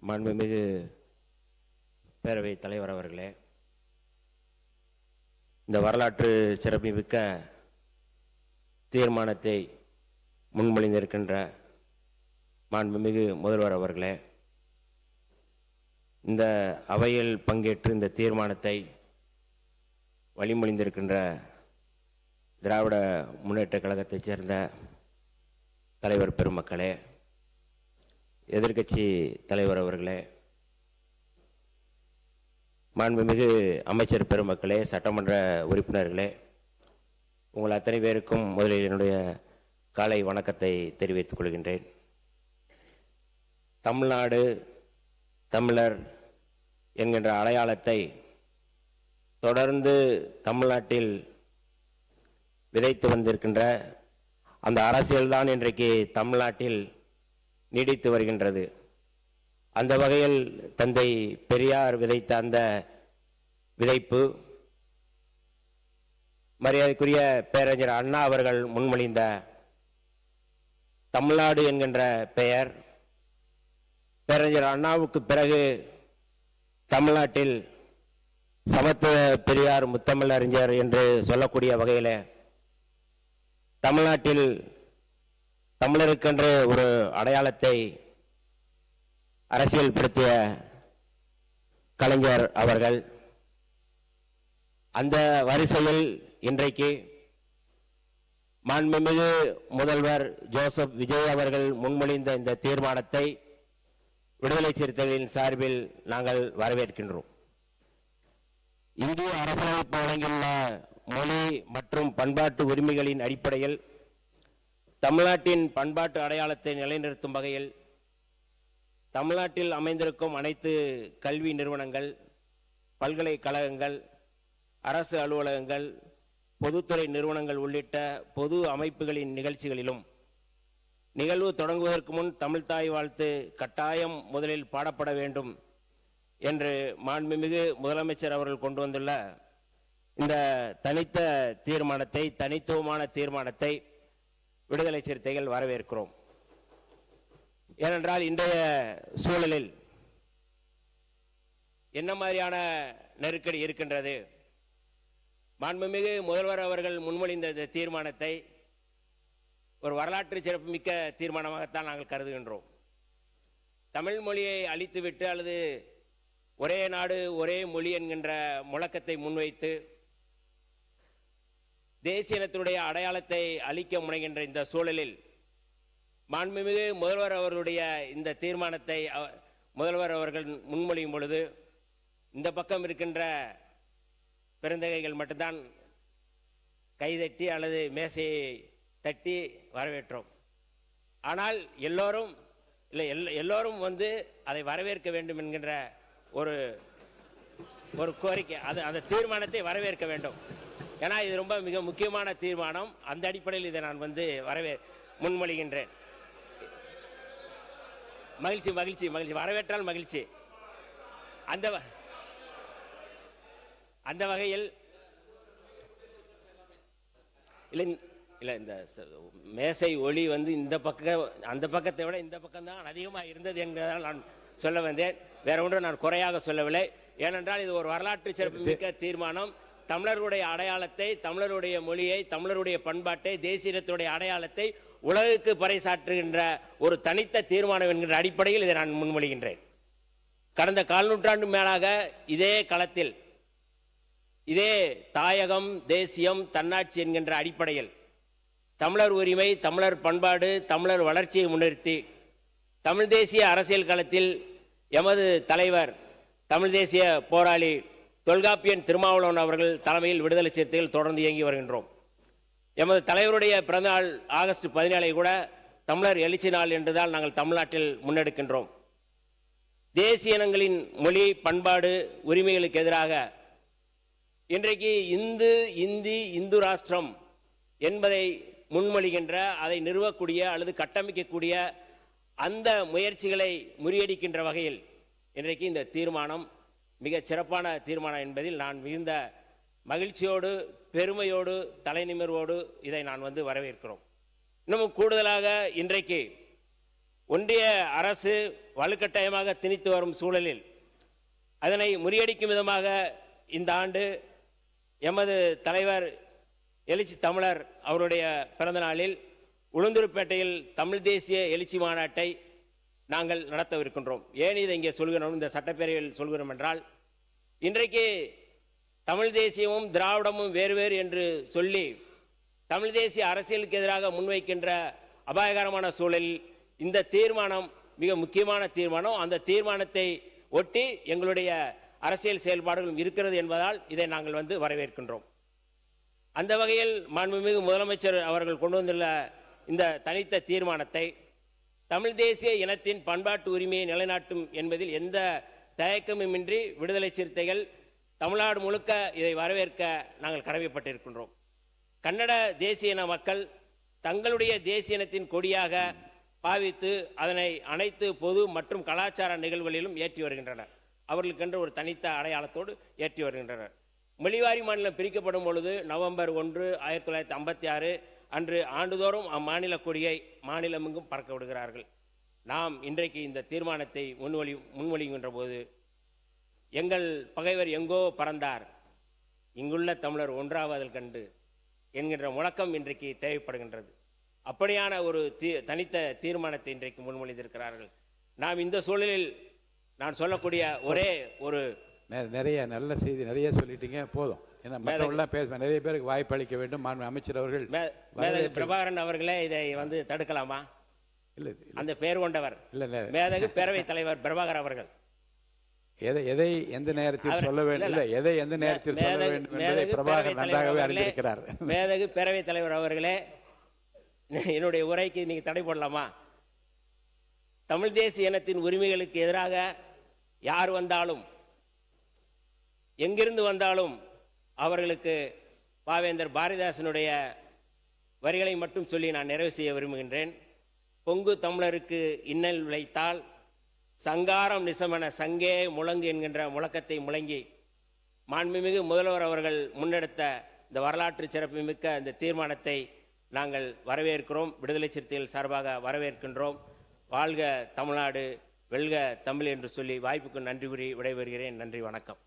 மாண்புமிகு பேரவைத் தலைவர் அவர்களே, இந்த வரலாற்று சிறப்புமிக்க தீர்மானத்தை முன்மொழிந்திருக்கின்ற மாண்புமிகு முதல்வர் அவர்களே, இந்த அவையில் பங்கேற்று இந்த தீர்மானத்தை வழிமொழிந்திருக்கின்ற திராவிட முன்னேற்றக் கழகத்தைச் சேர்ந்த தலைவர் பெருமக்களே, எதிர்க்கட்சி தலைவர் அவர்களே, மாண்புமிகு அமைச்சர் பெருமக்களே, சட்டமன்ற உறுப்பினர்களே, உங்கள் அத்தனை பேருக்கும் முதலில் என்னுடைய காலை வணக்கத்தை தெரிவித்துக் கொள்கின்றேன். தமிழ்நாடு தமிழர் என்கின்ற அடையாளத்தை தொடர்ந்து தமிழ்நாட்டில் விதைத்து வந்திருக்கின்ற அந்த அரசியல்தான் இன்றைக்கு தமிழ்நாட்டில் நீடித்து வருகின்றது. அந்த வகையில் தந்தை பெரியார் விதைத்த அந்த விதைப்பு மரியாதைக்குரிய பேரறிஞர் அண்ணா அவர்கள் முன்மொழிந்த தமிழ்நாடு என்கின்ற பெயர், பேரறிஞர் அண்ணாவுக்கு பிறகு தமிழ்நாட்டில் சமத்துவ பெரியார் முத்தமிழறிஞர் என்று சொல்லக்கூடிய வகையில் தமிழ்நாட்டில் தமிழருக்கென்று ஒரு அடையாளத்தை அரசியல்படுத்திய கலைஞர் அவர்கள், அந்த வரிசையில் இன்றைக்கு மாண்புமிகு முதல்வர் ஜோசப் விஜய் அவர்கள் முன்மொழிந்த இந்த தீர்மானத்தை விடுதலை சிறுத்தைகளின் சார்பில் நாங்கள் வரவேற்கின்றோம். இந்திய அரசியலமைப்பு வழங்கியுள்ள மொழி மற்றும் பண்பாட்டு உரிமைகளின் அடிப்படையில் தமிழ்நாட்டின் பண்பாட்டு அடையாளத்தை நிலைநிறுத்தும் வகையில் தமிழ்நாட்டில் அமைந்திருக்கும் அனைத்து கல்வி நிறுவனங்கள், பல்கலைக்கழகங்கள், அரசு அலுவலகங்கள், பொதுத்துறை நிறுவனங்கள் உள்ளிட்ட பொது அமைப்புகளின் நிகழ்ச்சிகளிலும் நிகழ்வு தொடங்குவதற்கு முன் தமிழ்தாய் வாழ்த்து கட்டாயம் முதலில் பாடப்பட வேண்டும் என்று மாண்புமிகு முதலமைச்சர் அவர்கள் கொண்டு வந்துள்ள இந்த தனித்த தீர்மானத்தை, தனித்துவமான தீர்மானத்தை விடுதலை சிறுத்தைகள் வரவேற்கிறோம். ஏனென்றால் இன்றைய சூழலில் என்ன மாதிரியான நெருக்கடி இருக்கின்றது? மாண்புமிகு முதல்வர் அவர்கள் முன்மொழிந்த இந்த தீர்மானத்தை ஒரு வரலாற்று சிறப்புமிக்க தீர்மானமாகத்தான் நாங்கள் கருதுகின்றோம். தமிழ் மொழியை அழித்துவிட்டு அல்லது ஒரே நாடு ஒரே மொழி என்கின்ற முழக்கத்தை முன்வைத்து தேசிய இனத்தினுடைய அடையாளத்தை அழிக்க முனைகின்ற இந்த சூழலில் மாண்புமிகு முதல்வர் அவர்களுடைய இந்த தீர்மானத்தை முதல்வர் அவர்கள் முன்மொழியும் பொழுது இந்த பக்கம் இருக்கின்ற பெருந்தகைகள் மட்டும்தான் கைதட்டி அல்லது மேசையை தட்டி வரவேற்றோம். ஆனால் எல்லோரும் வந்து அதை வரவேற்க வேண்டும் என்கின்ற ஒரு கோரிக்கை, அந்த தீர்மானத்தை வரவேற்க வேண்டும். ஏன்னா இது ரொம்ப மிக முக்கியமான தீர்மானம். அந்த அடிப்படையில் இதை நான் வந்து முன்மொழிகின்றேன். மகிழ்ச்சி மகிழ்ச்சி மகிழ்ச்சி, வரவேற்றால் மகிழ்ச்சி. அந்த வகையில் இல்லை, இந்த மேசை ஒளி வந்து இந்த பக்கம் அந்த பக்கத்தை விட இந்த பக்கம்தான் அதிகமாக இருந்தது என்பதால் நான் சொல்ல வந்தேன். வேற ஒன்றும் நான் குறையாக சொல்லவில்லை. ஏனென்றால் இது ஒரு வரலாற்று சிறப்புமிக்க தீர்மானம். தமிழருடைய அடையாளத்தை, தமிழருடைய மொழியை, தமிழருடைய பண்பாட்டை, தேசியத்துடைய அடையாளத்தை உலகுக்கு பறைசாற்றுகின்ற ஒரு தனித்த தீர்மானம் என்கின்ற அடிப்படையில் இதை நான் முன்மொழிகின்றேன். கடந்த கால் நூற்றாண்டு மேலாக இதே களத்தில் இதே தாயகம், தேசியம், தன்னாட்சி என்கின்ற அடிப்படையில் தமிழர் உரிமை, தமிழர் பண்பாடு, தமிழர் வளர்ச்சியை முன்னிறுத்தி தமிழ் தேசிய அரசியல் களத்தில் எமது தலைவர் தமிழ் தேசிய போராளி தொல்காப்பியன் திருமாவளவன் அவர்கள் தலைமையில் விடுதலை சிறுத்தைகள் தொடர்ந்து இயங்கி வருகின்றோம். எமது தலைவருடைய பிறந்தநாள் ஆகஸ்ட் 17 கூட தமிழர் எழுச்சி நாள் என்றுதான் நாங்கள் தமிழ்நாட்டில் முன்னெடுக்கின்றோம். தேசிய இனங்களின் மொழி, பண்பாடு, உரிமைகளுக்கு எதிராக இன்றைக்கு இந்து ராஷ்டிரம் என்பதை முன்மொழிகின்ற, அதை நிறுவக்கூடிய அல்லது கட்டமைக்கக்கூடிய அந்த முயற்சிகளை முறியடிக்கின்ற வகையில் இன்றைக்கு இந்த தீர்மானம் மிக சிறப்பான தீர்மானம் என்பதில் நான் மிகுந்த மகிழ்ச்சியோடு, பெருமையோடு, தலைநிமிர்வோடு இதை நான் வந்து வரவேற்கிறோம். இன்னமும் கூடுதலாக இன்றைக்கு ஒன்றிய அரசு வலுக்கட்டாயமாக திணித்து வரும் சூழலில் அதனை முறியடிக்கும் விதமாக இந்த ஆண்டு எமது தலைவர் எழுச்சி தமிழர் அவருடைய பிறந்த நாளில் உளுந்தூர்பேட்டையில் தமிழ் தேசிய எழுச்சி மாநாட்டை நாங்கள் நடத்தவிருக்கின்றோம். ஏன் இதை இங்கே சொல்கிறோம், இந்த சட்டப்பேரவையில் சொல்கிறோம் என்றால், இன்றைக்கு தமிழ் தேசியமும் திராவிடமும் வேறு வேறு என்று சொல்லி தமிழ் தேசிய அரசியலுக்கு எதிராக முன்வைக்கின்ற அபாயகரமான சூழலில் இந்த தீர்மானம் மிக முக்கியமான தீர்மானம். அந்த தீர்மானத்தை ஒட்டி எங்களுடைய அரசியல் செயல்பாடுகளும் இருக்கிறது என்பதால் இதை நாங்கள் வரவேற்கின்றோம். அந்த வகையில் மாண்புமிகு முதலமைச்சர் அவர்கள் கொண்டு வந்துள்ள இந்த தனித்த தீர்மானத்தை தமிழ் தேசிய இனத்தின் பண்பாட்டு உரிமையை நிலைநாட்டும் என்பதில் எந்த தயக்கமுமின்றி விடுதலை சிறுத்தைகள் தமிழ்நாடு முழுக்க இதை வரவேற்க நாங்கள் கடமைப்பட்டிருக்கின்றோம். கன்னட தேசிய இன மக்கள் தங்களுடைய தேசிய இனத்தின் கொடியாக பாவித்து அதனை அனைத்து பொது மற்றும் கலாச்சார நிகழ்வுகளிலும் ஏற்றி வருகின்றனர். அவர்களுக்கென்று ஒரு தனித்த அடையாளத்தோடு ஏற்றி வருகின்றனர். மொழிவாரி மாநிலம் பிரிக்கப்படும் பொழுது நவம்பர் 1, 1956 அன்று ஆண்டுதோறும் அம்மாநில கொடியை மாநிலமெங்கும் பறக்க விடுகிறார்கள். நாம் இன்றைக்கு இந்த தீர்மானத்தை முன்மொழிகின்ற போது எங்கள் பகைவர் எங்கோ பறந்தார், இங்குள்ள தமிழர் ஒன்றாவதில் கண்டு என்கின்ற முழக்கம் இன்றைக்கு தேவைப்படுகின்றது. அப்படியான ஒரு தனித்த தீர்மானத்தை இன்றைக்கு முன்மொழிந்திருக்கிறார்கள். நாம் இந்த சூழலில் நான் சொல்லக்கூடிய ஒரே ஒரு நிறைய நல்ல செய்தி நிறைய சொல்லிட்டீங்க, போதும். ஏன்னா மற்றவர்கள்லாம் பேச நிறைய பேருக்கு வாய்ப்பு அளிக்க வேண்டும். அமைச்சர் அவர்கள் மேதகு பிரபாகரன் அவர்களே இதை தடுக்கலாமா? இல்லை, அந்த பெயர் கொண்டவர் இல்லை, மேதகு பேரவைத் தலைவர் பிரபாகர் அவர்கள் எதை எந்த நேரத்தில் சொல்ல வேண்டும், இல்லை எதை எந்த நேரத்தில் சொல்ல வேண்டும் என்பதை பிரபாகர் நன்றாகவே அறிந்திருக்கிறார். மேதகு பேரவைத் தலைவர் அவர்களே, என்னுடைய உரைக்கு நீங்க தடை போடலாமா? தமிழ் தேசிய இனத்தின் உரிமைகளுக்கு எதிராக யார் வந்தாலும் எங்கிருந்து வந்தாலும் அவர்களுக்கு பாவேந்தர் பாரதிதாசனுடைய வரிகளை மட்டும் சொல்லி நான் நிறைவு செய்ய விரும்புகின்றேன். பொங்கு தமிழருக்கு இன்னல் விளைத்தால் சங்காரம் நிசமன சங்கே முழங்கு என்கின்ற முழக்கத்தை முழங்கி மாண்புமிகு முதல்வர் அவர்கள் முன்னெடுத்த இந்த வரலாற்று சிறப்புமிக்க இந்த தீர்மானத்தை நாங்கள் வரவேற்கிறோம். விடுதலை சிறுத்தைகள் சார்பாக வரவேற்கின்றோம். வாழ்க தமிழ்நாடு, வெல்க தமிழ் என்று சொல்லி வாய்ப்புக்கு நன்றி கூறி விடைபெறுகிறேன். நன்றி, வணக்கம்.